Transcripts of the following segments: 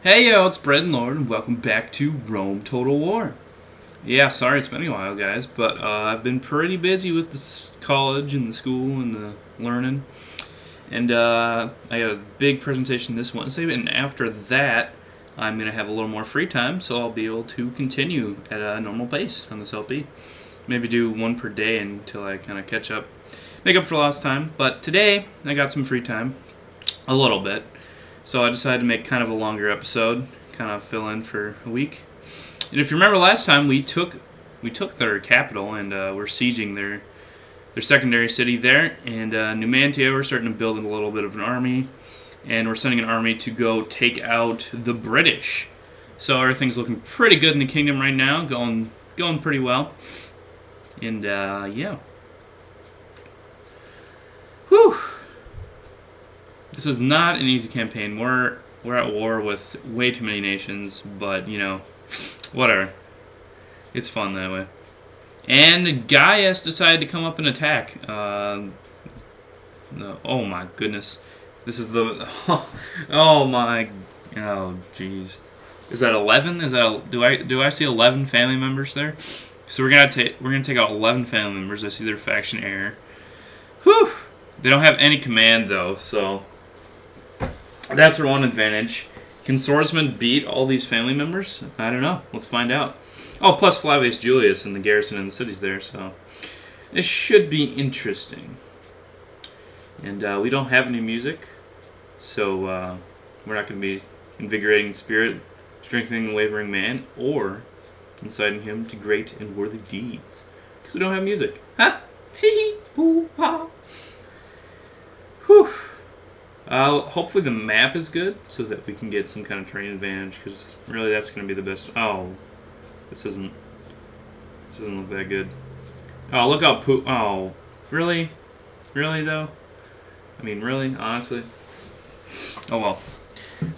Hey yo, it's Bread and Lord, and welcome back to Rome Total War. Yeah, sorry it's been a while, guys, but I've been pretty busy with the college and the school and the learning. And I got a big presentation this Wednesday, and after that, I'm going to have a little more free time, so I'll be able to continue at a normal pace on this LP. Maybe do one per day until I kind of catch up, make up for lost time. But today, I got some free time, a little bit. So I decided to make kind of a longer episode, kind of fill in for a week. And if you remember last time, we took their capital and we're sieging their secondary city there. And Numantia, we're starting to build a little bit of an army, and we're sending an army to go take out the British. So everything's looking pretty good in the kingdom right now, going pretty well. And yeah, whew. This is not an easy campaign. We're at war with way too many nations, but you know, whatever. It's fun that way. And Gaius decided to come up and attack. No, oh my goodness, this is the oh my oh jeez. Is that 11? Is that do I see 11 family members there? So we're gonna take out 11 family members. I see their faction error. Whew. They don't have any command though, so. That's our one advantage. Can swordsmen beat all these family members? I don't know. Let's find out. Oh, plus Flavius Julius and the garrison in the cities there, so this should be interesting. And we don't have any music, so we're not going to be invigorating the spirit, strengthening the wavering man, or inciting him to great and worthy deeds. Because we don't have music. Ha! Hee hee! Hoo ha! Whew! Hopefully the map is good so that we can get some kind of terrain advantage, because really that's going to be the best. Oh, this doesn't look that good. Oh, look how oh, really? Really though? I mean, really? Honestly? Oh well.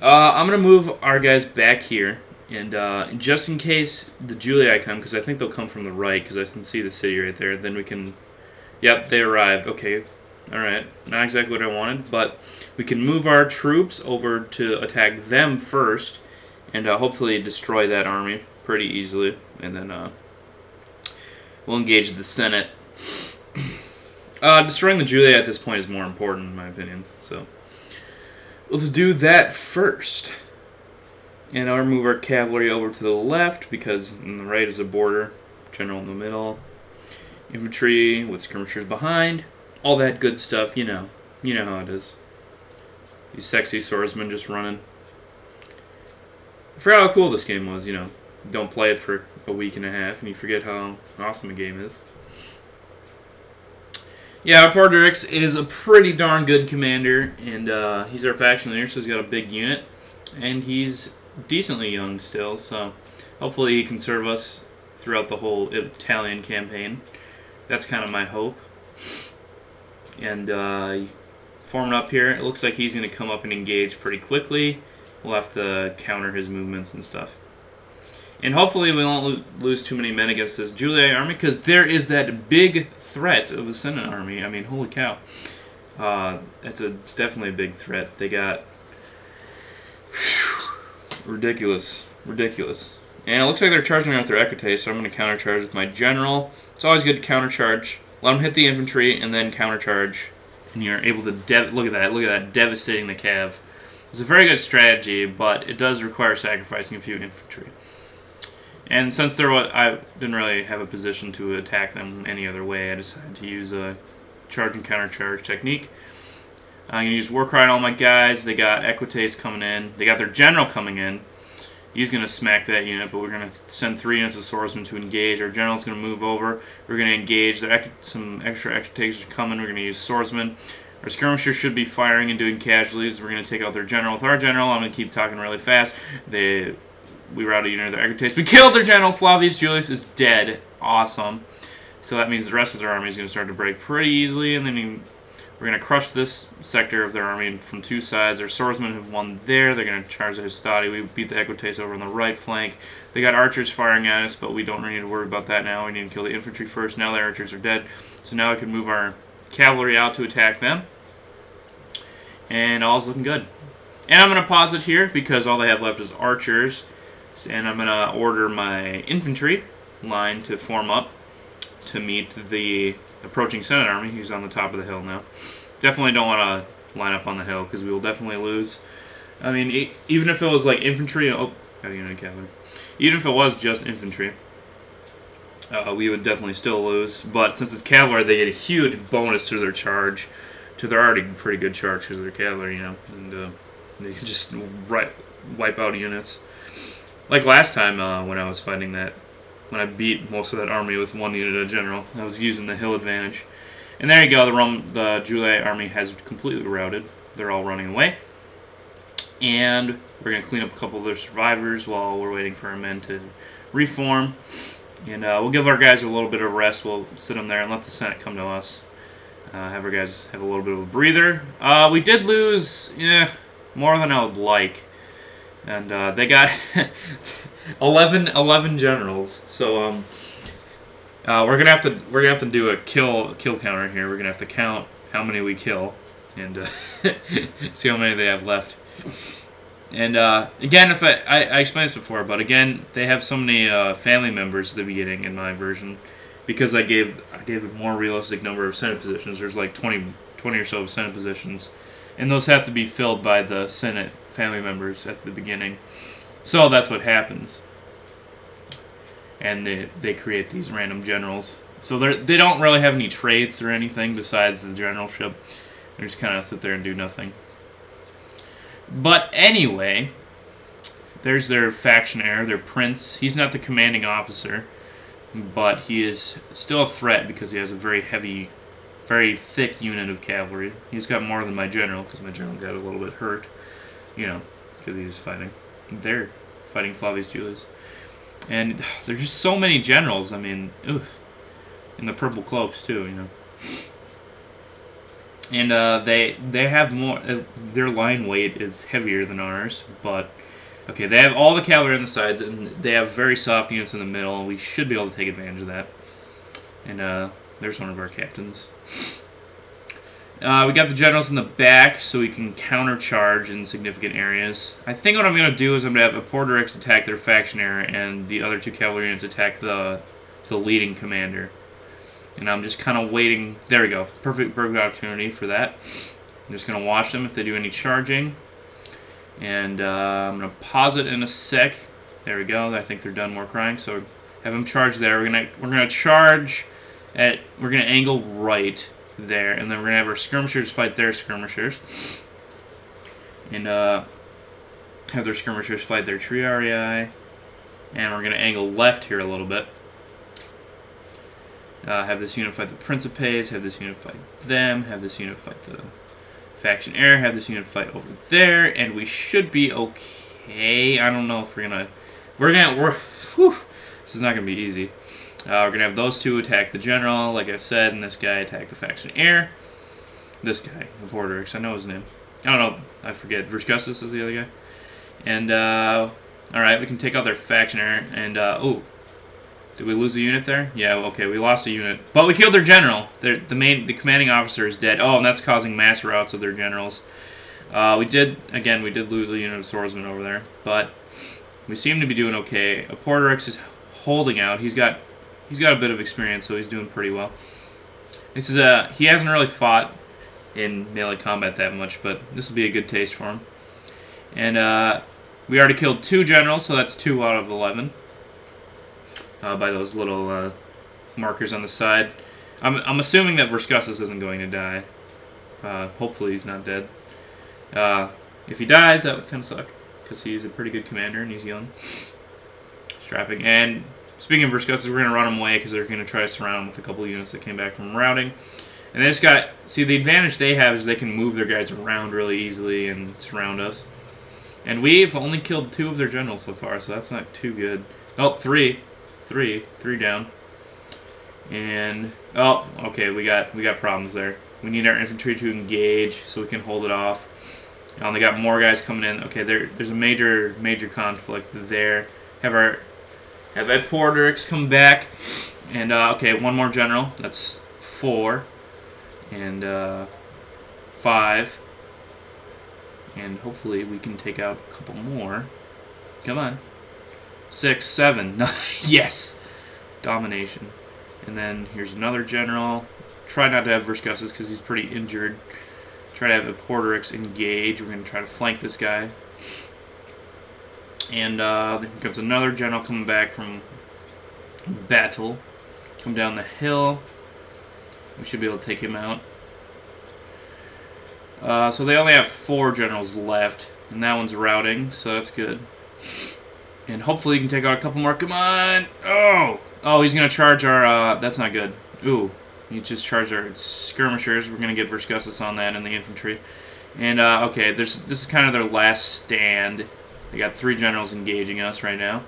I'm going to move our guys back here, and just in case the Julii come, because I think they'll come from the right, because I can see the city right there, then we can... Yep, they arrived. Okay. Alright, not exactly what I wanted, but we can move our troops over to attack them first, and hopefully destroy that army pretty easily, and then we'll engage the Senate. Destroying the Julii at this point is more important, in my opinion, so let's do that first. And I'll move our cavalry over to the left, because on the right is a border, general in the middle, infantry with skirmishers behind. All that good stuff, you know. You know how it is. These sexy swordsmen just running. I forgot how cool this game was, you know. Don't play it for a week and a half, and you forget how awesome a game is. Yeah, Pardurix is a pretty darn good commander, and he's our faction leader, so he's got a big unit. And he's decently young still, so hopefully he can serve us throughout the whole Italian campaign. That's kind of my hope. And forming up here, it looks like he's going to come up and engage pretty quickly. We'll have to counter his movements and stuff. And hopefully we won't lose too many men against this Julii army, because there is that big threat of a Senate army. I mean, holy cow. It's definitely a big threat. They got... ridiculous. Ridiculous. And it looks like they're charging out their equites, so I'm going to countercharge with my general. It's always good to countercharge. Let them hit the infantry and then countercharge, and you're able to look at that, devastating the cav. It's a very good strategy, but it does require sacrificing a few infantry. And since I didn't really have a position to attack them any other way, I decided to use a charge and countercharge technique. I'm gonna use Warcry on all my guys. They got equites coming in. They got their general coming in. He's going to smack that unit, but we're going to send 3 units of swordsmen to engage. Our general's going to move over. We're going to engage. Some extra equites are coming. We're going to use swordsmen. Our skirmishers should be firing and doing casualties. We're going to take out their general. With our general, I'm going to keep talking really fast. We routed a unit of their equites. We killed their general. Flavius Julius is dead. Awesome. So that means the rest of their army is going to start to break pretty easily, and then we're going to crush this sector of their army from 2 sides. Our swordsmen have won there. They're going to charge the Hastati. We beat the equites over on the right flank. They got archers firing at us, but we don't really need to worry about that now. We need to kill the infantry first. Now the archers are dead. So now I can move our cavalry out to attack them. And all's looking good. And I'm going to pause it here because all they have left is archers. And I'm going to order my infantry line to form up to meet the approaching Senate army. He's on the top of the hill now. Definitely don't want to line up on the hill because we will definitely lose. I mean, even if it was like infantry... Oh, got a unit of cavalry. Even if it was just infantry, we would definitely still lose. But since it's cavalry, they get a huge bonus to their charge, to their already pretty good charge because they're cavalry, you know. And they can just wipe out units. Like last time when I was fighting that, when I beat most of that army with one unit of general, I was using the hill advantage. And there you go, the Juliet army has completely routed. They're all running away. And we're going to clean up a couple of their survivors while we're waiting for our men to reform. And we'll give our guys a little bit of rest. We'll sit them there and let the Senate come to us. Have our guys have a little bit of a breather. We did lose more than I would like. And they got 11 generals. So we're gonna have to do a kill counter here. We're gonna have to count how many we kill and see how many they have left. And again, if I explained this before, but again, they have so many family members at the beginning in my version because I gave a more realistic number of Senate positions. There's like 20 or so Senate positions, and those have to be filled by the Senate family members at the beginning. So that's what happens. And they create these random generals. So they don't really have any traits or anything besides the generalship. They just kind of sit there and do nothing. But anyway, there's their faction heir, their prince. He's not the commanding officer, but he is still a threat because he has a very heavy, very thick unit of cavalry. He's got more than my general because my general got a little bit hurt, you know, because he was fighting. They're fighting Flavius Julius. And there's just so many generals, I mean, and the purple cloaks too, you know. And they have more, their line weight is heavier than ours, but, okay, they have all the cavalry on the sides, and they have very soft units in the middle, and we should be able to take advantage of that. And there's one of our captains. We got the generals in the back, so we can countercharge in significant areas. I think what I'm going to do is I'm going to have a Porterix attack their faction heir, and the other two cavalry units attack the leading commander. And I'm just kind of waiting. There we go. Perfect opportunity for that. I'm just going to watch them if they do any charging. And I'm going to pause it in a sec. There we go. I think they're done more crying. So have them charge there. We're gonna charge at. We're gonna angle right there, and then we're gonna have our skirmishers fight their skirmishers, and have their skirmishers fight their triarii. And we're gonna angle left here a little bit. Have this unit fight the Principes, have this unit fight them, have this unit fight the faction heir, have this unit fight over there, and we should be okay. I don't know if whew, this is not gonna be easy. We're gonna have those two attack the general, like I said, and this guy attack the faction heir. This guy, the Porterix, I know his name. I don't know, I forget. Vergustus is the other guy. And alright, we can take out their faction heir, and ooh. Did we lose a unit there? Yeah, okay, we lost a unit. But we killed their general. The commanding officer is dead. Oh, and that's causing mass routes of their generals. We did lose a unit of swordsmen over there. But we seem to be doing okay. Porterix is holding out. He's got a bit of experience, so he's doing pretty well. This is he hasn't really fought in melee combat that much, but this will be a good taste for him. And we already killed 2 generals, so that's 2 out of 11. By those little markers on the side. I'm assuming that Vergustus isn't going to die. Hopefully he's not dead. If he dies, that would kind of suck, because he's a pretty good commander and he's young. Strapping. And speaking of Vergustus, we're going to run him away because they're going to try to surround him with a couple units that came back from routing. And they just got... See, the advantage they have is they can move their guys around really easily and surround us. And we've only killed 2 of their generals so far, so that's not too good. Oh, 3 down. And oh, okay, we got problems there. We need our infantry to engage so we can hold it off. And they got more guys coming in. Okay, there's a major conflict there. Have Ed Porterix come back. And okay, 1 more general. That's 4 and 5. And hopefully we can take out a couple more. Come on. 6, 7. Yes! Domination. And then here's another general. Try not to have Viscussus because he's pretty injured. Try to have the Porterix engage. We're going to try to flank this guy. And then comes another general coming back from battle. Come down the hill. We should be able to take him out. So they only have 4 generals left. And that one's routing, so that's good. And hopefully he can take out a couple more. Come on! Oh! Oh, he's going to charge our... that's not good. Ooh. He just charged our skirmishers. We're going to get Viscussus on that in the infantry. And, okay, this is kind of their last stand. They got 3 generals engaging us right now.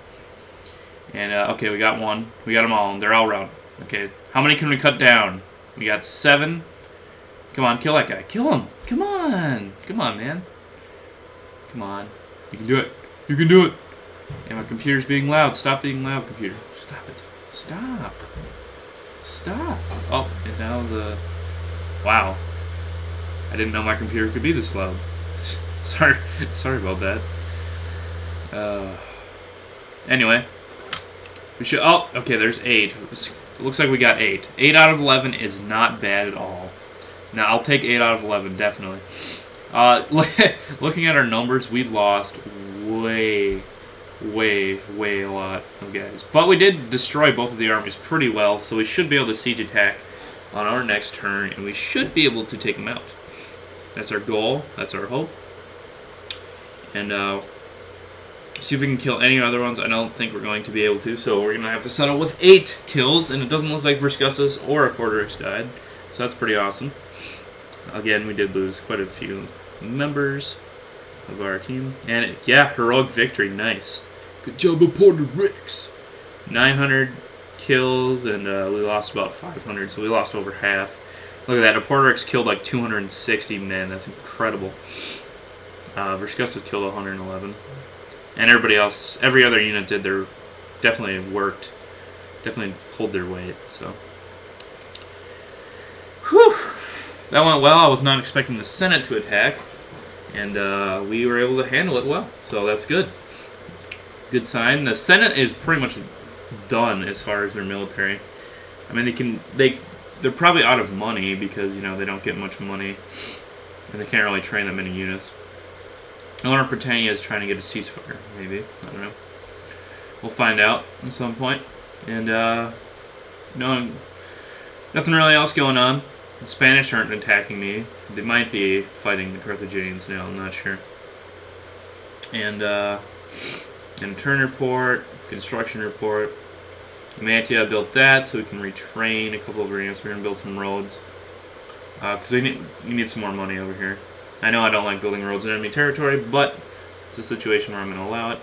And, okay, we got one. We got them all. They're all routed. Okay, how many can we cut down? We got 7. Come on, kill that guy. Kill him. Come on. Come on, man. Come on. You can do it. You can do it. And my computer's being loud. Stop being loud, computer. Stop it. Stop. Stop. Oh, and now the... Wow. I didn't know my computer could be this loud. Sorry about that. Anyway. We should... Oh, okay, there's 8. It looks like we got 8. 8 out of 11 is not bad at all. Now, I'll take 8 out of 11, definitely. Looking at our numbers, we lost way a lot of guys. But we did destroy both of the armies pretty well, so we should be able to siege attack on our next turn, and we should be able to take them out. That's our goal. That's our hope. And see if we can kill any other ones. I don't think we're going to be able to, so we're going to have to settle with 8 kills, and it doesn't look like Viscussus or a Porterix died, so that's pretty awesome. Again, we did lose quite a few members of our team. And, yeah, heroic victory. Nice. Good job of Porterix. 900 kills, and we lost about 500, so we lost over half. Look at that. A Porterix killed like 260 men. That's incredible. Viscussus killed 111. And everybody else, every other unit did their, definitely worked, definitely pulled their weight, so. Whew. That went well. I was not expecting the Senate to attack, and we were able to handle it well, so that's good. Good sign. The Senate is pretty much done as far as their military. I mean, they're probably out of money because, you know, they don't get much money, and they can't really train that many units. I wonder if Britannia is trying to get a ceasefire, maybe. I don't know. We'll find out at some point. And, no, nothing really else going on. The Spanish aren't attacking me. They might be fighting the Carthaginians now, I'm not sure. And a turn report, construction report. Mantia built that so we can retrain a couple of units. We're going to build some roads. Because we need some more money over here. I know I don't like building roads in enemy territory, but it's a situation where I'm going to allow it.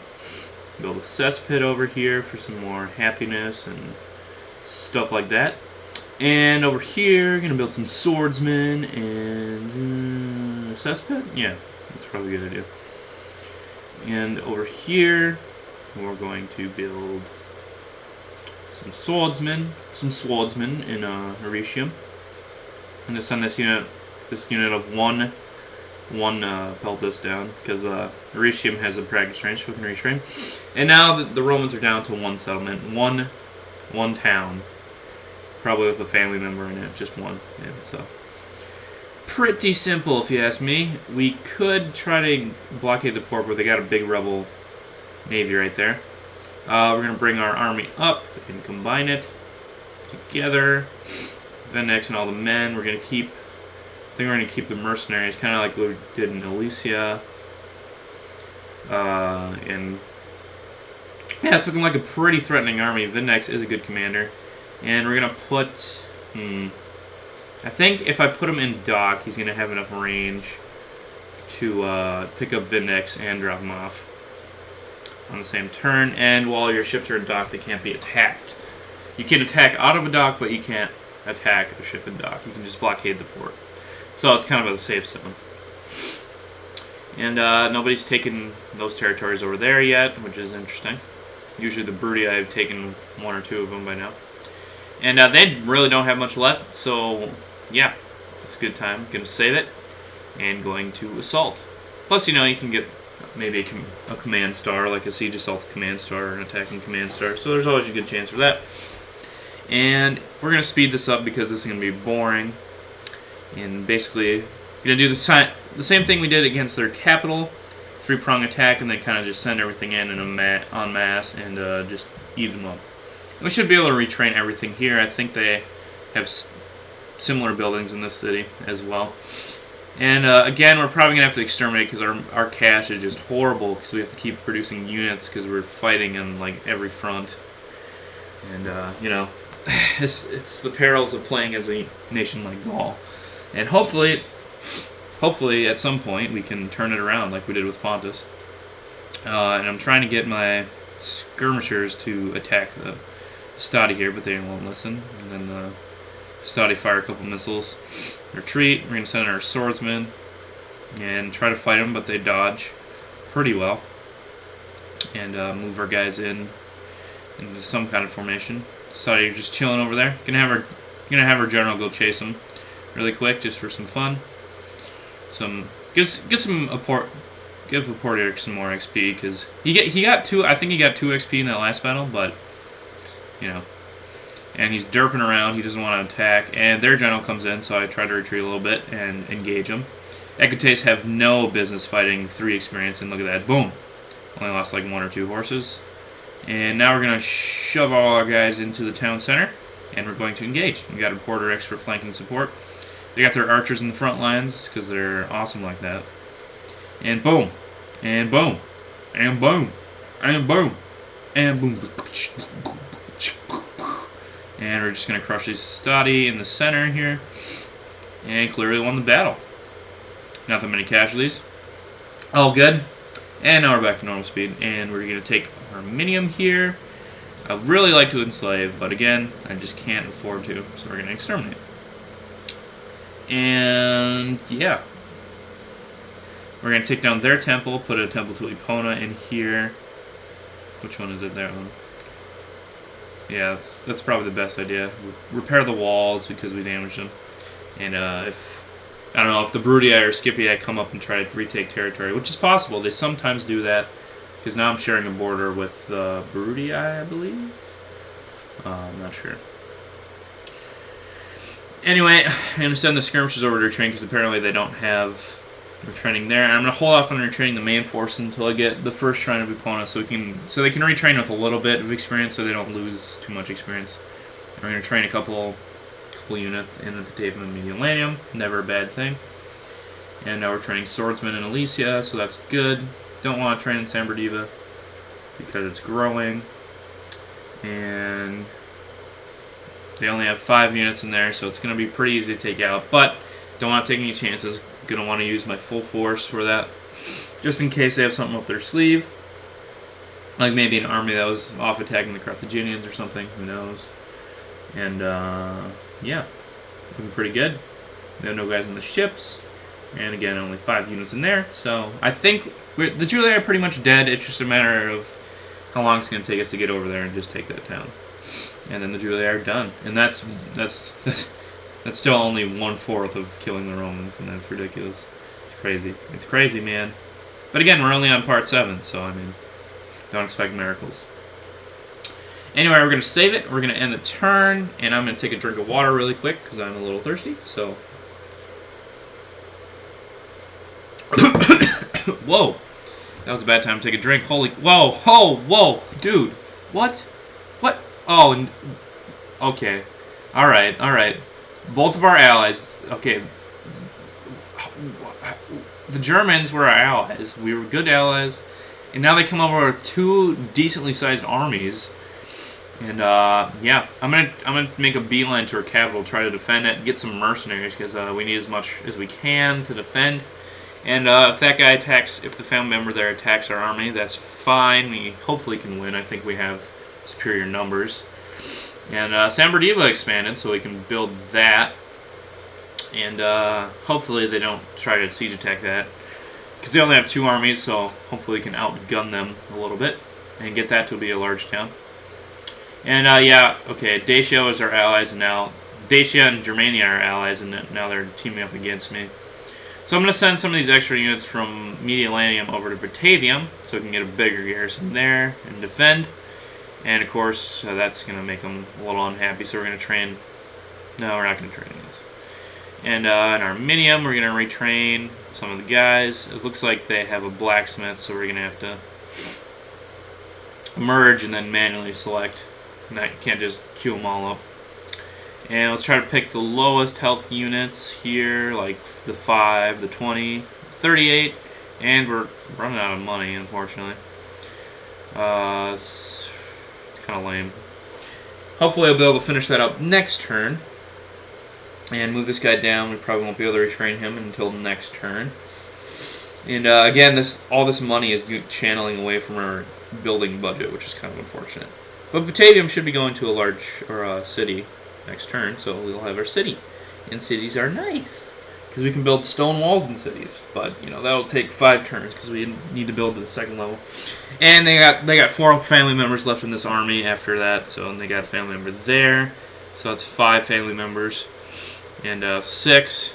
Build a cesspit over here for some more happiness and stuff like that. And over here, going to build some swordsmen and a cesspit? Yeah, that's probably a good idea. And over here, we're going to build some swordsmen in Heretium. I'm going to send this unit of one Peltas down, because Heretium has a practice range, so we can retrain. And now the Romans are down to 1 settlement, one town. Probably with a family member in it, just one. Yeah, so pretty simple, if you ask me. We could try to blockade the port, but they got a big rebel navy right there. We're going to bring our army up and combine it together. Vendex and all the men. We're going to keep... I think we're going to keep the mercenaries, kind of like we did in Alesia. And yeah, it's looking like a pretty threatening army. Vendex is a good commander. And we're going to put... I think if I put him in dock, he's going to have enough range to pick up Vindex and drop him off on the same turn. And while your ships are in dock, they can't be attacked. You can attack out of a dock, but you can't attack a ship in dock. You can just blockade the port. So it's kind of a safe zone. And nobody's taken those territories over there yet, which is interesting. Usually the Brudi, I've taken 1 or 2 of them by now. And they really don't have much left, so yeah, it's a good time. Going to save it and going to assault. Plus, you know, you can get maybe a command star, like a siege assault command star or an attacking command star. So there's always a good chance for that. And we're going to speed this up because this is going to be boring. And basically, we're going to do the same thing we did against their capital. 3-prong attack, and then kind of just send everything in en masse and just eat them up. We should be able to retrain everything here. I think they have similar buildings in this city as well. And again, we're probably going to have to exterminate because our cash is just horrible because we have to keep producing units because we're fighting on like every front. And, you know, it's the perils of playing as a nation like Gaul. And hopefully at some point we can turn it around like we did with Pontus. And I'm trying to get my skirmishers to attack the Stadi here, but they won't listen. And then the Stadi fire a couple missiles. Retreat. We're going to send our swordsmen and try to fight them, but they dodge pretty well. And move our guys into some kind of formation. Stadi are just chilling over there. Gonna have our general go chase them really quick, just for some fun. Give Laporte some more XP because he got 2. I think he got 2 XP in that last battle, but you know, and he's derping around. He doesn't want to attack, and their general comes in, so I try to retreat a little bit and engage him. Equites have no business fighting 3 experience, and look at that, boom! Only lost like 1 or 2 horses, and now we're gonna shove all our guys into the town center, and we're going to engage. We got a Porter extra flanking support. They got their archers in the front lines because they're awesome like that. And boom. And boom. And boom. And boom. And boom. And we're just going to crush these Stadi in the center here. And clearly won the battle. Not that many casualties. All good. And now we're back to normal speed. And we're going to take Arminium here. I'd really like to enslave, but again, I just can't afford to. So we're going to exterminate. And yeah, we're going to take down their temple, put a temple to Epona in here. Which one is it? That one. Yeah, that's probably the best idea. Repair the walls because we damaged them. And if I don't know if the Brudii or Scipii come up and try to retake territory, which is possible. They sometimes do that because now I'm sharing a border with Brudii, I believe. I'm not sure. Anyway, I'm going to send the skirmishers over to retrain because apparently they don't have retraining there. And I'm going to hold off on retraining the main force until I get the first shrine of Epona so they can retrain with a little bit of experience so they don't lose too much experience. And we're going to train a couple units in the Batavium and Mediolanum. Never a bad thing. And now we're training swordsmen in Alesia, so that's good. Don't want to train in Samberdiva because it's growing. And they only have 5 units in there, so it's going to be pretty easy to take out. But don't want to take any chances. Going to want to use my full force for that, just in case they have something up their sleeve, like maybe an army that was off attacking the Carthaginians or something. Who knows? And yeah, looking pretty good. They have no guys on the ships, and again, only 5 units in there. So I think the Julii are pretty much dead. It's just a matter of how long it's going to take us to get over there and just take that town. And then the Julii are done, and that's still only 1/4 of killing the Romans, and that's ridiculous. It's crazy. It's crazy, man. But again, we're only on part 7, so I mean, don't expect miracles. Anyway, we're gonna save it. We're gonna end the turn, and I'm gonna take a drink of water really quick because I'm a little thirsty. So, whoa, that was a bad time to take a drink. Holy, whoa, dude, what? Oh, okay. All right. Both of our allies, okay. The Germans were our allies. We were good allies, and now they come over with 2 decently sized armies. And yeah, I'm gonna make a beeline to our capital, try to defend it, get some mercenaries because we need as much as we can to defend. And if that guy attacks, if the family member there attacks our army, that's fine. We hopefully can win. I think we have superior numbers. And Samberdiva expanded, so we can build that. And hopefully they don't try to siege attack that, because they only have 2 armies, so hopefully we can outgun them a little bit and get that to be a large town. And yeah, okay, Dacia was our allies, and now Dacia and Germania are allies, and now they're teaming up against me. So I'm going to send some of these extra units from Mediolanium over to Batavium, so we can get a bigger garrison there and defend. And of course, that's going to make them a little unhappy, so we're going to train... No, we're not going to train these. And in Arminium, we're going to retrain some of the guys. It looks like they have a blacksmith, so we're going to have to merge and then manually select. And I can't just queue them all up. And let's try to pick the lowest health units here, like the 5, the 20, 38, and we're running out of money, unfortunately. It's kind of lame. Hopefully I'll be able to finish that up next turn and move this guy down. We probably won't be able to retrain him until next turn. And again, all this money is channeling away from our building budget, which is kind of unfortunate. But Batavium should be going to a large city next turn, so we'll have our city. And cities are nice because we can build stone walls in cities. But that'll take 5 turns because we need to build to the 2nd level. And they got 4 family members left in this army after that, so they got a family member there. So that's 5 family members and 6.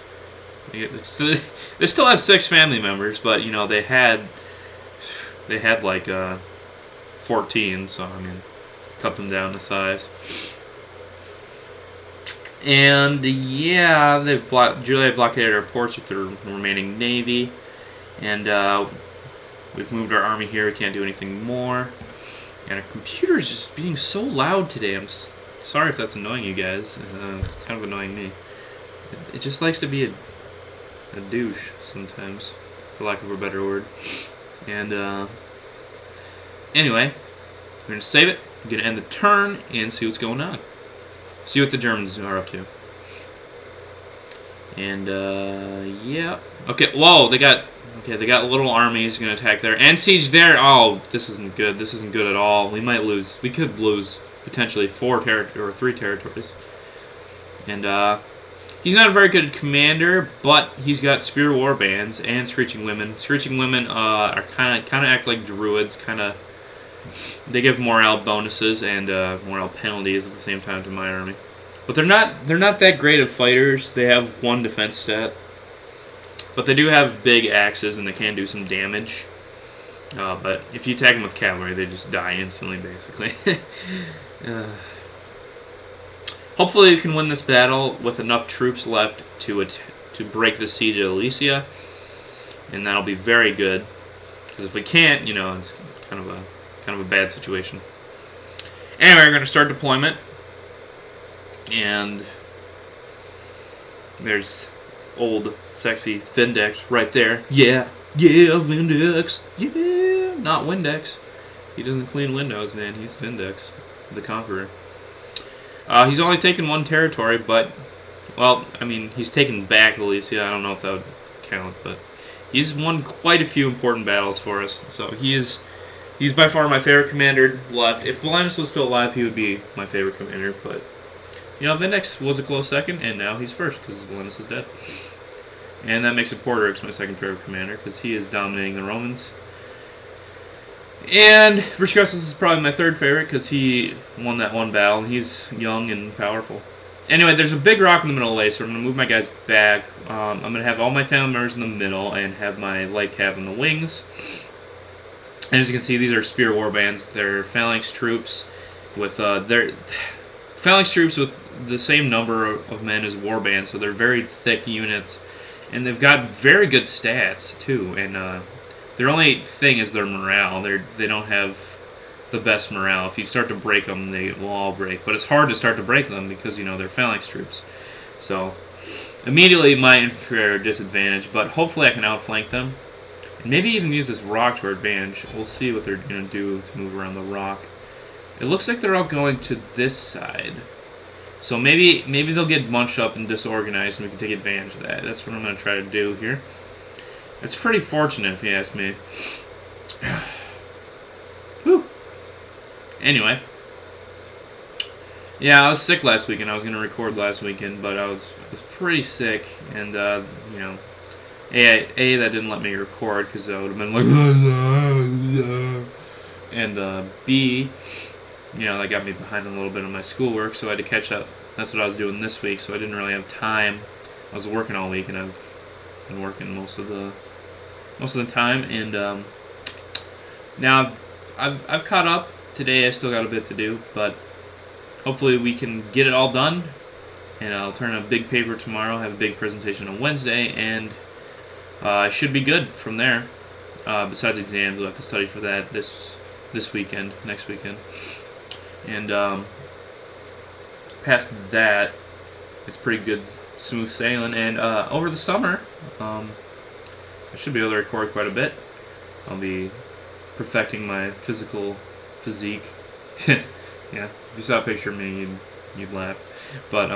So they still have 6 family members, but they had like 14. So I mean, cut them down to size. And yeah, Julia blockaded our ports with their remaining navy, and we've moved our army here. We can't do anything more, and our computer is just being so loud today. I'm sorry if that's annoying you guys. It's kind of annoying me. It just likes to be a douche sometimes, for lack of a better word. And anyway, we're gonna save it. We're gonna end the turn and see what's going on. See what the Germans are up to. And yeah. Okay. Whoa, they got little armies going to attack there and siege there. Oh, this isn't good. This isn't good at all. We might lose. We could lose potentially 3 territories. And he's not a very good commander, but he's got spear war bands and screeching women. Screeching women are kind of act like druids. They give morale bonuses and morale penalties at the same time to my army. But they're not that great of fighters. They have 1 defense stat. But they do have big axes and they can do some damage. But if you attack them with cavalry, they just die instantly, basically. Hopefully we can win this battle with enough troops left to break the siege of Alesia. And that'll be very good. Because if we can't, it's kind of a bad situation. Anyway, we're going to start deployment. And there's old, sexy Vindex right there. Yeah, Vindex. Yeah, not Windex. He doesn't clean windows, man. He's Vindex, the Conqueror. He's only taken 1 territory, but, well, I mean, he's taken back Alesia. I don't know if that would count, but he's won quite a few important battles for us. So he's by far my favorite commander left. If Linus was still alive, he would be my favorite commander, but Vindex was a close second, and now he's first because Linus is dead. And that makes it Porterix my second favorite commander because he is dominating the Romans. And Vercingetorix is probably my 3rd favorite because he won that 1 battle. He's young and powerful. Anyway, there's a big rock in the middle of the lake, so I'm going to move my guys back. I'm going to have all my family members in the middle and have my light cav in the wings. And as you can see, these are spear warbands. They're phalanx troops with the same number of men as warbands, so they're very thick units, and they've got very good stats too. And their only thing is their morale. They don't have the best morale. If you start to break them, they will all break. But it's hard to start to break them because they're phalanx troops. So immediately my infantry are disadvantaged, but hopefully I can outflank them. And maybe even use this rock to our advantage. We'll see what they're going to do to move around the rock. It looks like they're all going to this side. So maybe they'll get bunched up and disorganized and we can take advantage of that. That's what I'm going to try to do here. It's pretty fortunate if you ask me. Whew. Anyway. Yeah, I was sick last weekend. I was going to record last weekend, but I was pretty sick. And, A, that didn't let me record because I would have been like... And, B... that got me behind a little bit on my schoolwork, so I had to catch up. That's what I was doing this week, so I didn't really have time. I was working all week, and I've been working most of the time, and now I've caught up. Today I still got a bit to do, but hopefully we can get it all done, and I'll turn in a big paper tomorrow, have a big presentation on Wednesday, and I should be good from there. Besides exams, we'll have to study for that this weekend, next weekend, and past that, it's pretty good, smooth sailing. And over the summer, I should be able to record quite a bit. I'll be perfecting my physique. Yeah, if you saw a picture of me, you'd laugh. But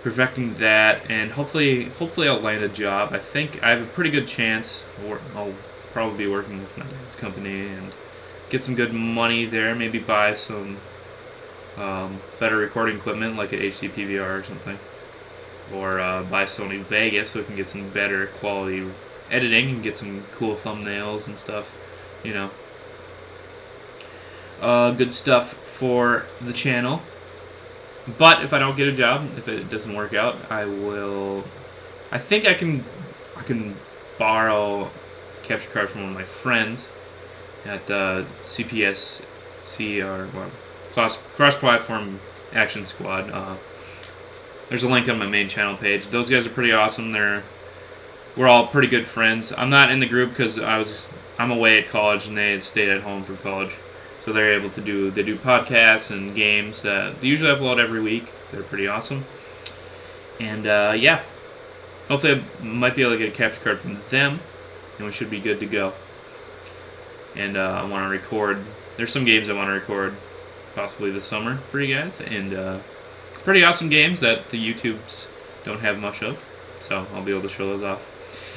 perfecting that, and hopefully I'll land a job. I think I have a pretty good chance. I'll probably be working with my dad's company and get some good money there. Maybe buy some better recording equipment like an HD PVR or something, or buy Sony Vegas so we can get some better quality editing and get some cool thumbnails and stuff. You know. Good stuff for the channel. But if I don't get a job, if it doesn't work out, I think I can borrow a capture card from one of my friends at CPSC, or Cross-Platform Action Squad. There's a link on my main channel page. Those guys are pretty awesome. We're all pretty good friends. I'm not in the group because I'm away at college and they stayed at home for college. So they're able to do podcasts and games that they usually upload every week. They're pretty awesome. And yeah, hopefully I might be able to get a capture card from them, and we should be good to go. And I want to record. There's some games I want to record possibly this summer for you guys, and pretty awesome games that the YouTubes don't have much of. So I'll be able to show those off.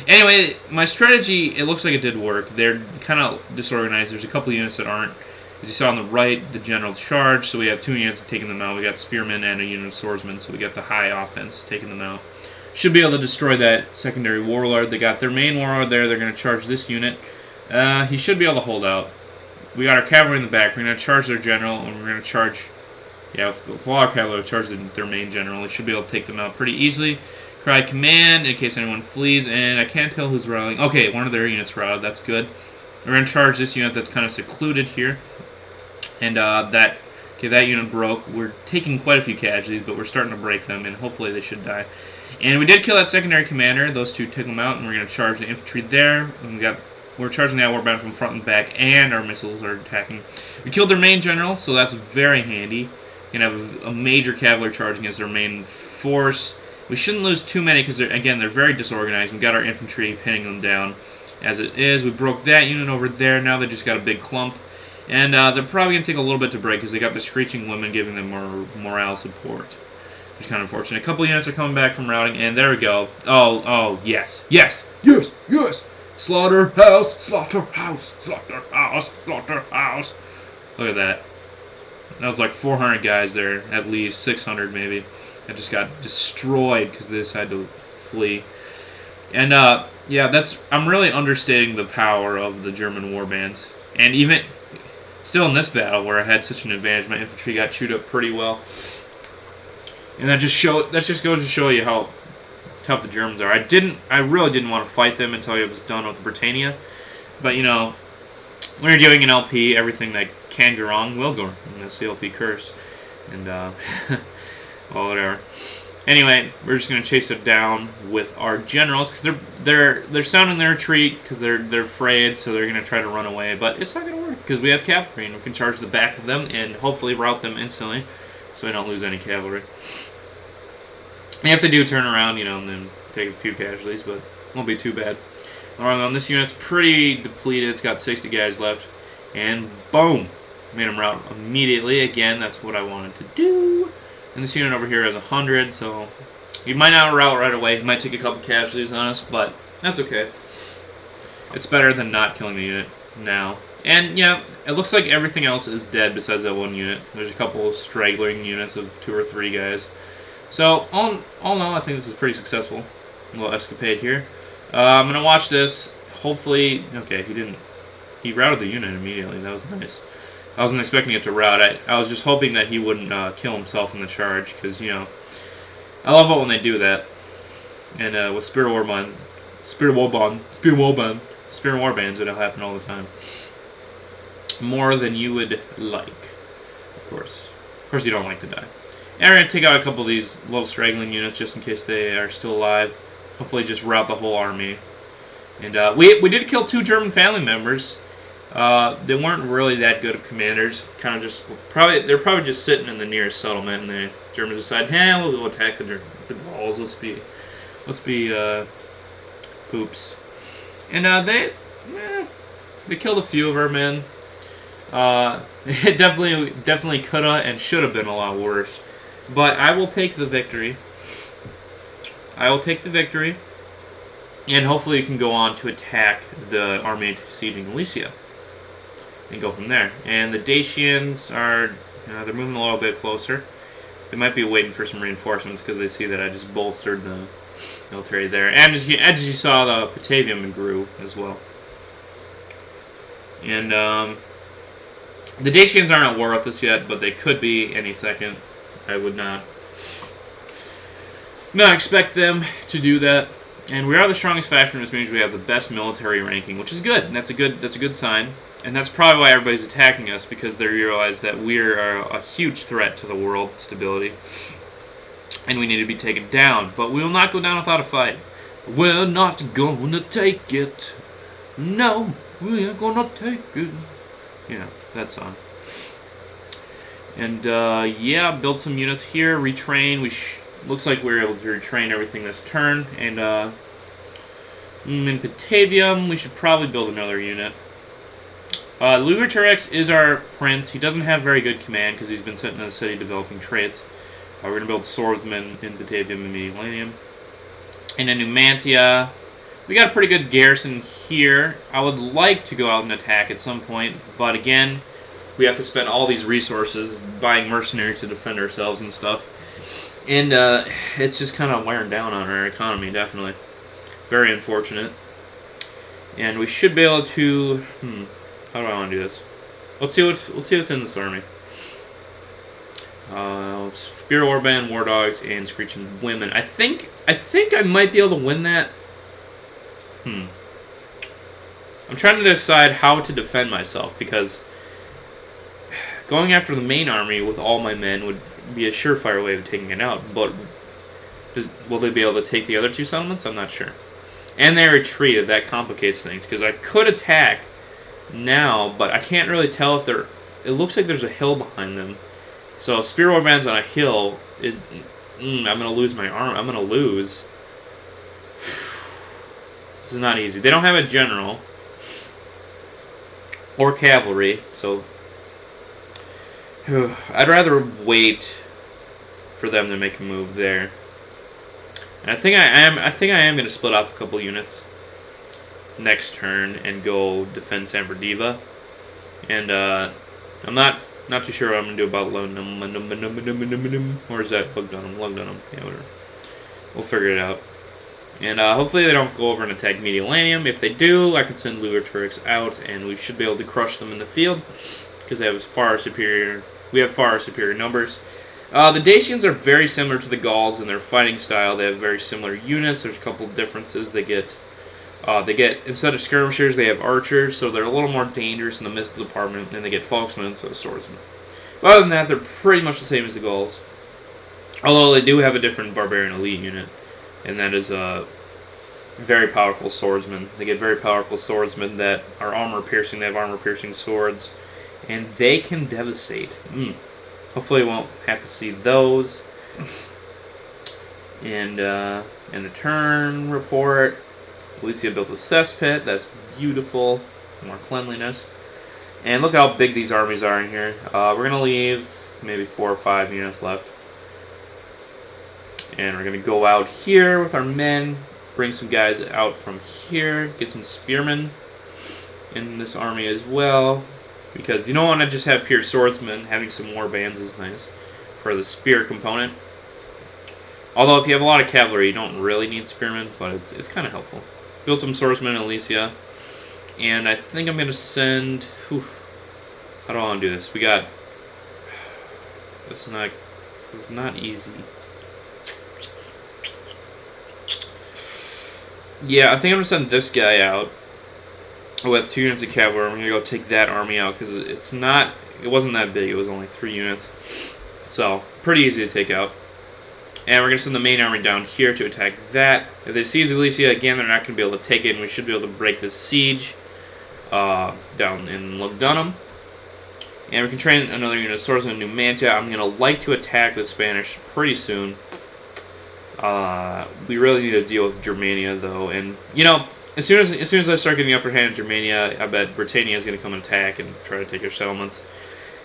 Anyway, my strategy, it looks like it did work. They're kind of disorganized. There's a couple units that aren't. As you saw on the right, the general charge, so we have 2 units taking them out. We got spearmen and a unit of swordsmen, so we got the high offense taking them out. Should be able to destroy that secondary warlord. They got their main warlord there. They're going to charge this unit. He should be able to hold out. We got our cavalry in the back. We're going to charge their general, and we're going to charge, with all our cavalry, charge their main general. We should be able to take them out pretty easily. Cry command in case anyone flees, and I can't tell who's rallying. Okay, one of their units routed. That's good. We're going to charge this unit that's kind of secluded here. And that unit broke. We're taking quite a few casualties, but we're starting to break them, and hopefully they should die. And we did kill that secondary commander. Those two took them out, and we're going to charge the infantry there. And we're charging the outward band from front and back, and our missiles are attacking. We killed their main general, so that's very handy. We're going to have a major cavalry charge against their main force. We shouldn't lose too many because, again, they're very disorganized. We've got our infantry pinning them down as it is. We broke that unit over there. Now they just got a big clump. And they're probably going to take a little bit to break because they got the Screeching Women giving them more morale support, which is kind of unfortunate. A couple units are coming back from routing, and there we go. Oh, yes. Slaughterhouse, slaughterhouse, slaughterhouse, slaughterhouse. Look at that. That was like 400 guys there, at least 600 maybe. That just got destroyed because they decided to flee. And yeah, I'm really understating the power of the German warbands, and even. Still in this battle, where I had such an advantage, my infantry got chewed up pretty well, and that just goes to show you how tough the Germans are. I really didn't want to fight them until I was done with Britannia, but you know, when you're doing an LP, everything that can go wrong will go wrong. That's the LP curse, and well, whatever. Anyway, we're just gonna chase it down with our generals because they're sounding their retreat because they're afraid, so they're gonna try to run away. But it's not gonna work because we have cavalry and we can charge the back of them and hopefully rout them instantly, so we don't lose any cavalry. If they do turn around, you know, and then take a few casualties, but it won't be too bad. Alright, this unit's pretty depleted. It's got 60 guys left, and boom, made them rout immediately. Again, that's what I wanted to do. And this unit over here has 100, so he might not rout right away. He might take a couple casualties on us, but that's okay. It's better than not killing the unit now. And yeah, it looks like everything else is dead besides that one unit. There's a couple straggling units of 2 or 3 guys. So all in all, I think this is pretty successful. A little escapade here. I'm gonna watch this. Hopefully, okay, he routed the unit immediately. That was nice. I wasn't expecting it to rout. I was just hoping that he wouldn't kill himself in the charge, because, you know, I love it when they do that. And with Spirit Warbands, it'll happen all the time. More than you would like, of course. Of course, you don't like to die. And we're going to take out a couple of these little straggling units just in case they are still alive. Hopefully just rout the whole army. And we did kill 2 German family members. They weren't really that good of commanders. Kind of just they're probably just sitting in the nearest settlement, and the Germans decide, "Hey, we'll go attack the Gauls. Let's be poops." And they killed a few of our men. It definitely coulda and should have been a lot worse. But I will take the victory. And hopefully you can go on to attack the army besieging Alesia. And go from there. And the Dacians are, they're moving a little bit closer. They might be waiting for some reinforcements because they see that I just bolstered the military there. And as you saw, the Batavium grew as well. And the Dacians aren't at war with us yet, but they could be any second. I would not expect them to do that. And we are the strongest faction, which means we have the best military ranking, which is good. That's a good sign. And that's probably why everybody's attacking us, because they realize that we're a huge threat to the world stability, and we need to be taken down. But we will not go down without a fight. We're not gonna take it. No, we're gonna take it. Yeah, that song. And yeah, build some units here, retrain. Looks like we were able to retrain everything this turn. And in Batavium, we should probably build another unit. Lugerturex is our prince. He doesn't have very good command because he's been sitting in the city developing traits. We're going to build swordsmen in Batavium and Mediterranean. And in Numantia, we got a pretty good garrison here. I would like to go out and attack at some point, but again, we have to spend all these resources buying mercenaries to defend ourselves and stuff. And it's just kind of wearing down on our economy, definitely. Very unfortunate. And we should be able to... How do I want to do this? Let's see what's in this army. Spear Warband, War Dogs, and Screeching Women. I think I might be able to win that. I'm trying to decide how to defend myself, because going after the main army with all my men would be a surefire way of taking it out. But will they be able to take the other 2 settlements? I'm not sure. And they retreated. That complicates things, because I could attack now, but I can't really tell if they're... It looks like there's a hill behind them. So Spear Warband's on a hill is... I'm going to lose my arm. I'm going to lose. This is not easy. They don't have a general. Or cavalry, so... I'd rather wait for them to make a move there. And I think I am going to split off a couple units next turn and go defend Samberdiva. And I'm not too sure what I'm going to do about Lugdunum. Or is that Lugdunum? Lugdunum. Yeah, whatever. We'll figure it out. And hopefully they don't go over and attack Mediterranean. If they do, I can send Lugerturex out, and we should be able to crush them in the field, because they have far superior... We have far superior numbers. The Dacians are very similar to the Gauls in their fighting style. They have very similar units. There's a couple of differences. They get instead of skirmishers, they have archers, so they're a little more dangerous in the missile department, and they get folksmen instead of swordsmen. But other than that, they're pretty much the same as the Gauls. Although they do have a different barbarian elite unit, and that is very powerful swordsmen. They get very powerful swordsmen that are armor-piercing. They have armor-piercing swords, and they can devastate. Hopefully we won't have to see those. And in the turn report, Alesia built a cesspit. That's beautiful. More cleanliness. And look how big these armies are in here. We're going to leave maybe 4 or 5 units left. And we're going to go out here with our men. Bring some guys out from here. Get some spearmen in this army as well. Because you don't want to just have pure swordsmen. Having some war bands is nice for the spear component. Although if you have a lot of cavalry, you don't really need spearmen, but it's kind of helpful. Build some swordsmen in Alesia. And I think I'm going to send... how do I want to do this? We got... This is not easy. Yeah, I think I'm gonna send this guy out with 2 units of cavalry. I'm gonna go take that army out because it's not. It wasn't that big. It was only 3 units, so pretty easy to take out. And we're gonna send the main army down here to attack that. If they seize Alesia again, they're not gonna be able to take it, and we should be able to break this siege down in Lugdunum. And we can train another unit of swords in Numantia. I'm gonna like to attack the Spanish pretty soon. We really need to deal with Germania though, and you know, as soon as I start getting the upper hand in Germania, I bet Britannia is gonna come and attack and try to take their settlements,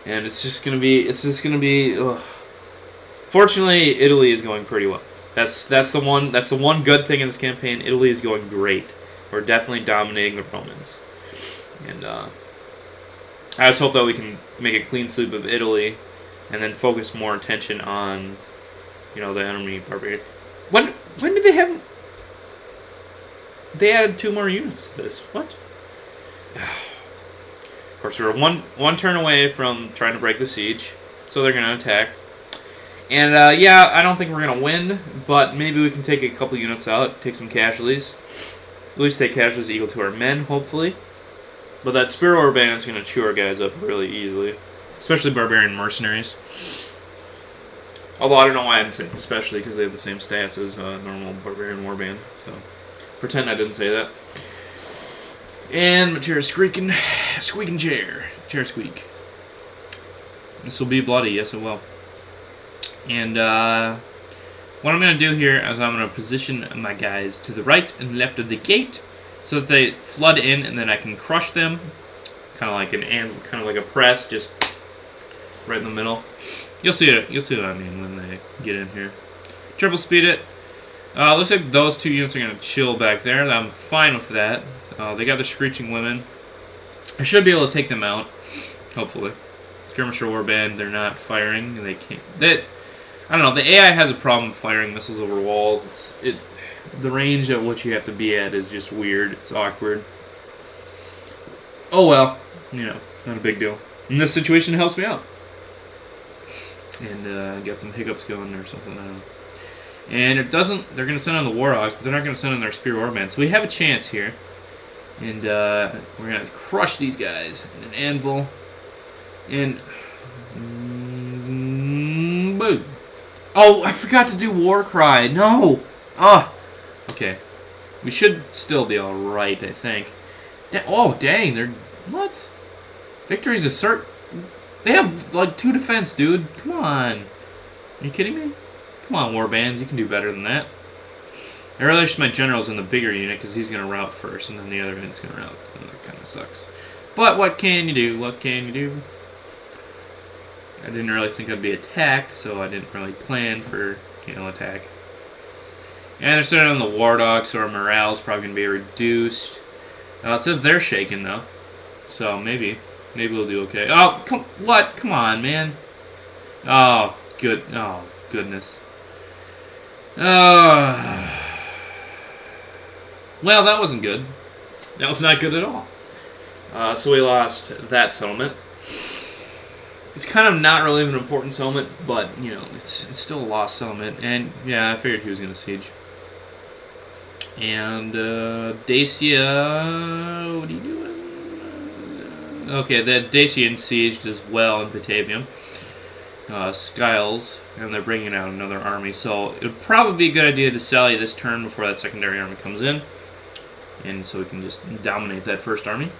and it's just gonna be. Ugh. Fortunately, Italy is going pretty well. That's the one good thing in this campaign. Italy is going great. We're definitely dominating the Romans, and I just hope that we can make a clean sweep of Italy, and then focus more attention on, you know, the enemy barbarian. When did they have? They added 2 more units to this. What? Of course, we were one turn away from trying to break the siege, so they're going to attack. And yeah, I don't think we're going to win, but maybe we can take a couple units out, take some casualties. At least take casualties equal to our men, hopefully. But that Spear War band is going to chew our guys up really easily, especially barbarian mercenaries. Although I don't know why I'm saying especially, because they have the same stats as normal barbarian warband. So pretend I didn't say that. And my chair is squeaking chair squeak. This will be bloody, yes it will. And what I'm going to do here is I'm going to position my guys to the right and left of the gate, so that they flood in, and then I can crush them, kind of like a press, just right in the middle. You'll see it. You'll see what I mean when they get in here. Triple speed it. Looks like those 2 units are going to chill back there. I'm fine with that. They got the Screeching Women. I should be able to take them out, hopefully. Skirmisher Warband, they're not firing. They can't. I don't know. The AI has a problem firing missiles over walls. The range at which you have to be at is just weird. It's awkward. Oh well, you know, not a big deal. In this situation, it helps me out. And get some hiccups going or something. I don't know. And it doesn't. They're going to send on the Warhawks, but they're not going to send on their Spear Warband. So we have a chance here, and we're going to crush these guys in an anvil. And boom. Oh, I forgot to do War Cry. No. Ah. Okay. We should still be all right, I think. Oh, dang. They're what? Victory's a cert. They have like 2 defense, dude. Come on. Are you kidding me? Come on, warbands. You can do better than that. I really wish my general's in the bigger unit because he's going to route first, and then the other unit's going to route. And that kind of sucks. But what can you do? What can you do? I didn't really think I'd be attacked, so I didn't really plan for, you know, attack. And they're sitting on the War Dog, so our morale's probably going to be reduced. It says they're shaking, though. So maybe we'll do okay. Oh, what? Come on, man. Oh, good. Oh, goodness. Well, that wasn't good. That was not good at all. So we lost that settlement. It's kind of not really an important settlement, but, you know, it's still a lost settlement. And, yeah, I figured he was going to siege. And, Dacia... What are you doing? Okay, the Dacian sieged as well in Batavium. Skiles, and they're bringing out another army. So, it would probably be a good idea to sally this turn before that secondary army comes in. And so we can just dominate that first army.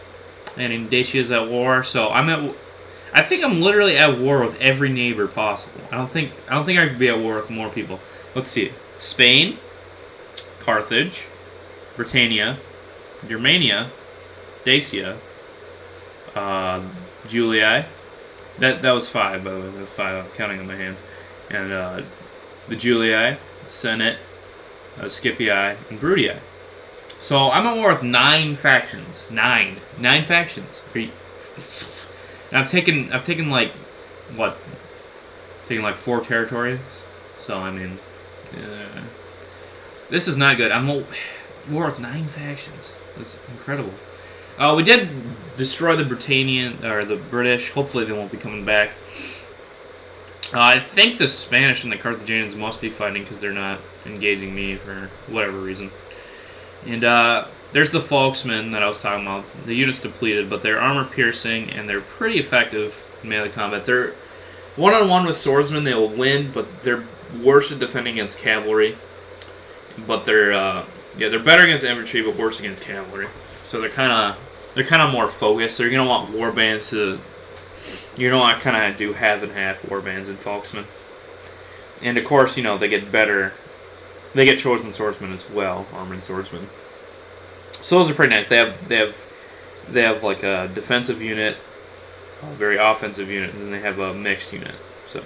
And Dacia's at war, so I think I'm literally at war with every neighbor possible. I don't think I could be at war with more people. Let's see. Spain, Carthage, Britannia, Germania, Dacia, Julii. That was 5, by the way. That was 5. I'm counting on my hand. And the Julii, Senate, Scipii, and Bruttii. So I'm at war with 9 factions. 9 factions. I've taken like what? Taken like 4 territories. So I mean, this is not good. I'm at war with 9 factions. This is incredible. We did destroy the Britannian or the British. Hopefully they won't be coming back. I think the Spanish and the Carthaginians must be fighting because they're not engaging me for whatever reason. And there's the Folksmen that I was talking about. The unit's depleted, but they're armor piercing and they're pretty effective in melee combat. They're one-on-one with swordsmen. They will win, but they're worse at defending against cavalry. But they're better against infantry, but worse against cavalry. So they're kind of more focused. They're gonna want warbands to. You're gonna want to kind of do half and half warbands and Folksmen. And of course, they get better. They get chosen swordsmen as well, armored swordsmen. So those are pretty nice. They have like a defensive unit, a very offensive unit, and then they have a mixed unit. So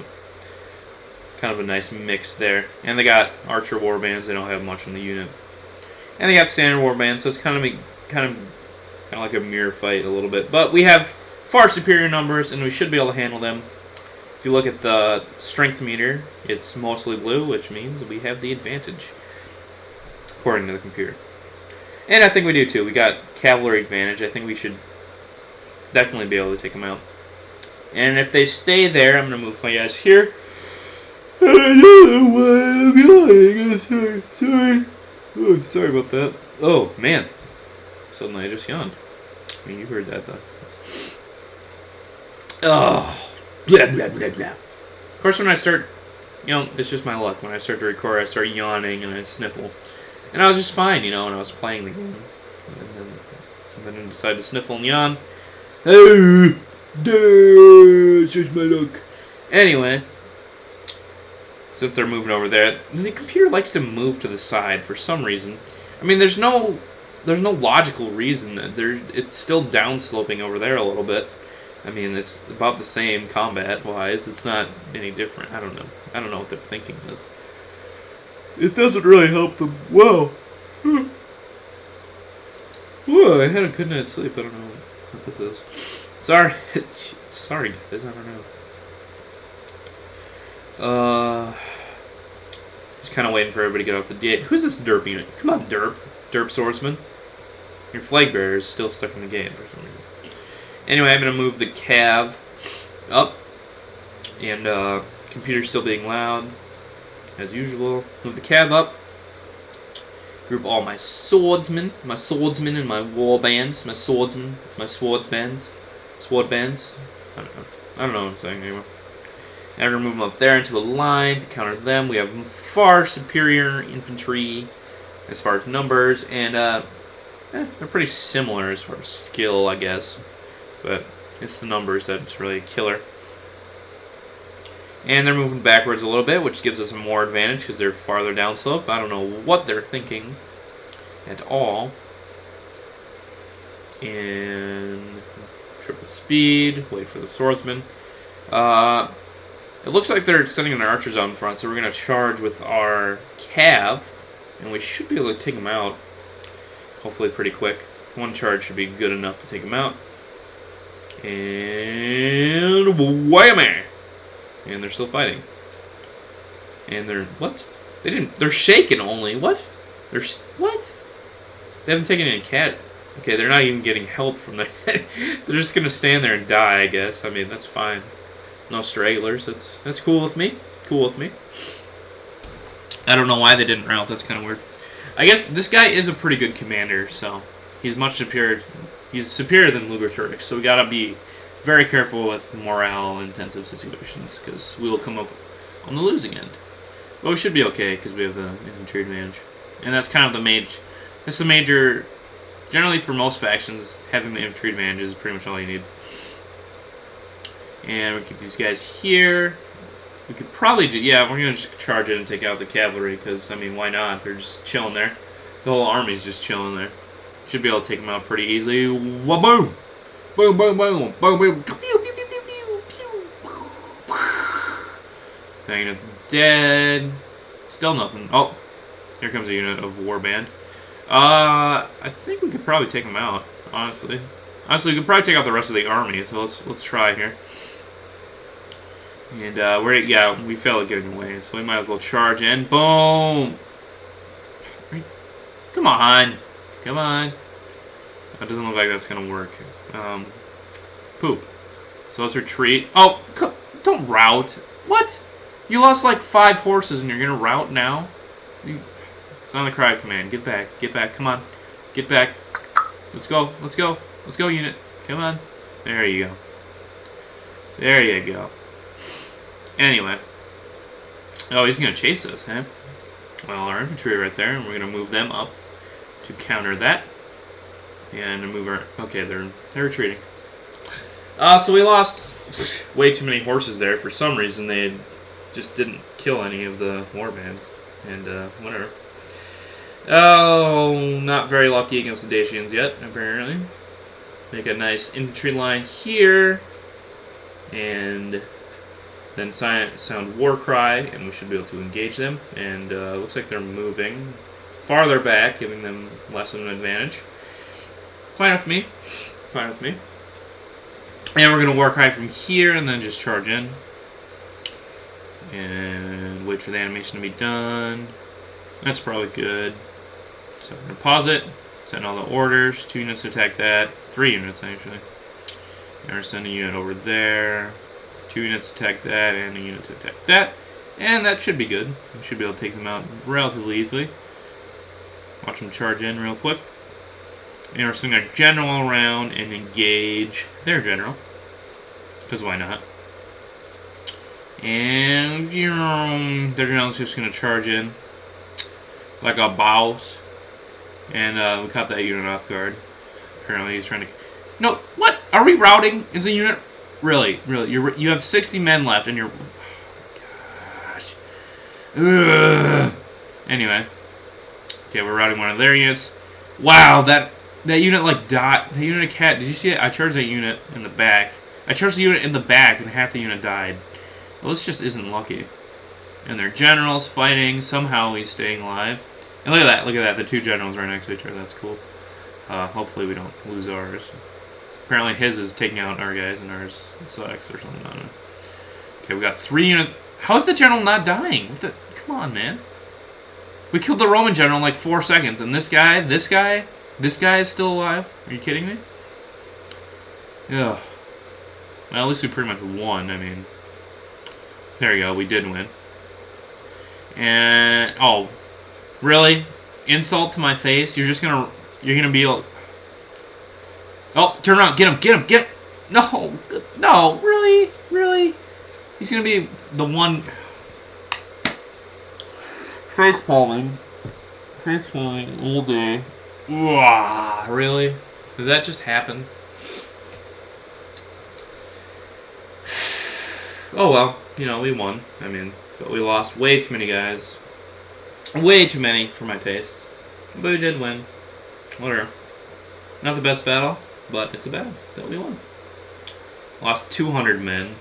kind of a nice mix there. And they got archer warbands. They don't have much on the unit. And they got standard warbands. So it's kind of like a mirror fight a little bit. But we have far superior numbers, and we should be able to handle them. If you look at the strength meter, it's mostly blue, which means we have the advantage, according to the computer. And I think we do too. We got cavalry advantage. I think we should definitely be able to take them out. And if they stay there, I'm going to move my guys here. I don't know why I'm yawning. Sorry. Oh, sorry about that. Oh, man. Suddenly I just yawned. I mean, you heard that, though. Oh. Blah, blah, blah, blah. Of course, when I start, it's just my luck. When I start to record, I start yawning and I sniffle. And I was just fine, when I was playing the game. And then I decided to sniffle and yawn. Oh, it's just my luck. Anyway, since they're moving over there, the computer likes to move to the side for some reason. I mean, there's no logical reason. It's still downsloping over there a little bit. I mean, it's about the same combat-wise. It's not any different. I don't know. I don't know what their thinking is. It doesn't really help them. Whoa. Whoa, I had a good night's sleep. I don't know what this is. Sorry. Sorry, guys. I don't know. Just kind of waiting for everybody to get off the gate. Who's this derp unit? Come on, derp. Derp swordsman. Your flag bearer is still stuck in the gate for some reason. Anyway, I'm going to move the cav up. And computer's still being loud, as usual. Move the cav up. Group all my swordsmen and my warbands, my swordsmen, my swordbands. I don't know what I'm saying anymore. Now we're going to move them up there into a line to counter them. We have far superior infantry as far as numbers, and they're pretty similar as far as skill, I guess. But it's the numbers that's really a killer. And they're moving backwards a little bit, which gives us a more advantage because they're farther down slope. I don't know what they're thinking at all. And triple speed, wait for the swordsman. It looks like they're sending an archers out in front, so we're going to charge with our cav, and we should be able to take them out, hopefully pretty quick. One charge should be good enough to take them out. And whammy! And they're still fighting. And they're, what? They're shaken only. What? What? They haven't taken any cat. Okay, they're not even getting help from there. They're just gonna stand there and die, I guess. I mean, that's fine. No stragglers. That's cool with me. Cool with me. I don't know why they didn't rout. That's kind of weird. I guess this guy is a pretty good commander, so he's much superior. He's superior than Lugerturix, so we gotta be very careful with morale-intensive situations, because we will come up on the losing end. But we should be okay, because we have the infantry advantage. And that's kind of the major... Generally, for most factions, having the infantry advantage is pretty much all you need. And we keep these guys here. We could probably do... Yeah, we're going to just charge in and take out the cavalry, because, I mean, why not? They're just chilling there. The whole army's just chilling there. Should be able to take them out pretty easily. Wa-boom! Boom, boom, boom! Boom, boom! Pew, pew, pew, pew, pew, pew. That unit's dead. Still nothing. Oh, here comes a unit of warband. I think we could probably take them out, honestly. Honestly, we could probably take out the rest of the army, so let's try here. And we failed at getting away, so we might as well charge in. Boom! Come on! Come on! That doesn't look like that's gonna work. Poop. So let's retreat. Oh, don't rout. What? You lost like 5 horses and you're gonna rout now? Sound the cry command. Get back. Get back. Come on. Get back. Let's go. Let's go. Let's go, unit. Come on. There you go. There you go. Anyway. Oh, he's going to chase us, huh? Well, our infantry right there, and we're going to move them up to counter that. And move our... Okay, they're retreating. So we lost way too many horses there. For some reason, they just didn't kill any of the warband. And, whatever. Oh, not very lucky against the Dacians yet, apparently. Make a nice infantry line here. And then sound war cry, and we should be able to engage them. And looks like they're moving farther back, giving them less of an advantage. Fine with me. Fine with me. And we're going to war cry from here, and then just charge in. And wait for the animation to be done. That's probably good. So I'm going to pause it. Send all the orders. 2 units to attack that. 3 units, actually. And we're sending a unit over there. 2 units to attack that, and a unit to attack that. And that should be good. We should be able to take them out relatively easily. Watch them charge in real quick. And we're sending our general around and engage their general. Because why not? And their general's just going to charge in like a boss. And we caught that unit off guard. Apparently he's trying to... No, what? Are we routing? Is the unit... Really? Really? You have 60 men left and you're... Oh, gosh. Ugh. Anyway. Okay, we're routing one of their units. Wow, that unit like died. That unit of cat. Did you see it? I charged that unit in the back. I charged the unit in the back and half the unit died. Well, this just isn't lucky. And their general's fighting. Somehow he's staying alive. And look at that. Look at that. The 2 generals right next to each other. That's cool. Hopefully we don't lose ours. Apparently his is taking out our guys and ours sucks or something. I don't know. Okay, we got 3 units. How is the general not dying? Come on, man. We killed the Roman general in like 4 seconds, and this guy is still alive? Are you kidding me? Ugh. Well, at least we pretty much won. I mean, there you go. We did win. And oh, really? Insult to my face? You're gonna be like, oh, turn around, get him. No, really? He's gonna be the one face palming all day. Wow, really? Did that just happen? Oh well, we won. I mean, but we lost way too many guys. Way too many for my taste. But we did win. Whatever. Not the best battle, but it's a battle that we won. Lost 200 men.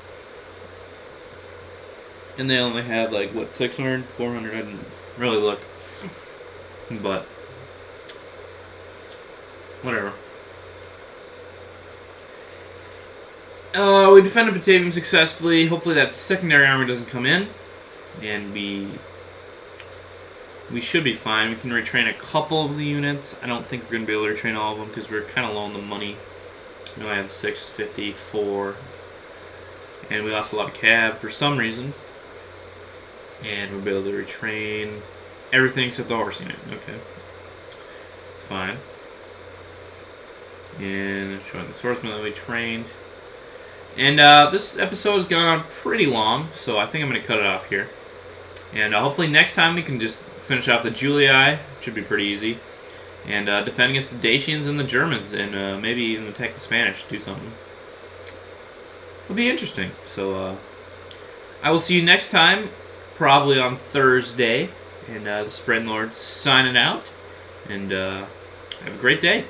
And they only had like, what, 600, 400? I didn't really look. But whatever. We defended Batavium successfully. Hopefully that secondary army doesn't come in. And we should be fine. We can retrain a couple of the units. I don't think we're going to be able to retrain all of them because we're kind of low on the money. I have 654. And we lost a lot of cab for some reason. And we'll be able to retrain everything except the horse unit. Okay. It's fine. And showing the swordsman that we trained. And this episode has gone on pretty long, so I think I'm going to cut it off here. And hopefully next time we can just finish off the Julii. It should be pretty easy. And defend against the Dacians and the Germans, and maybe even attack the Spanish, do something. It'll be interesting. So I will see you next time, probably on Thursday. And the Spread Lord signing out. And have a great day.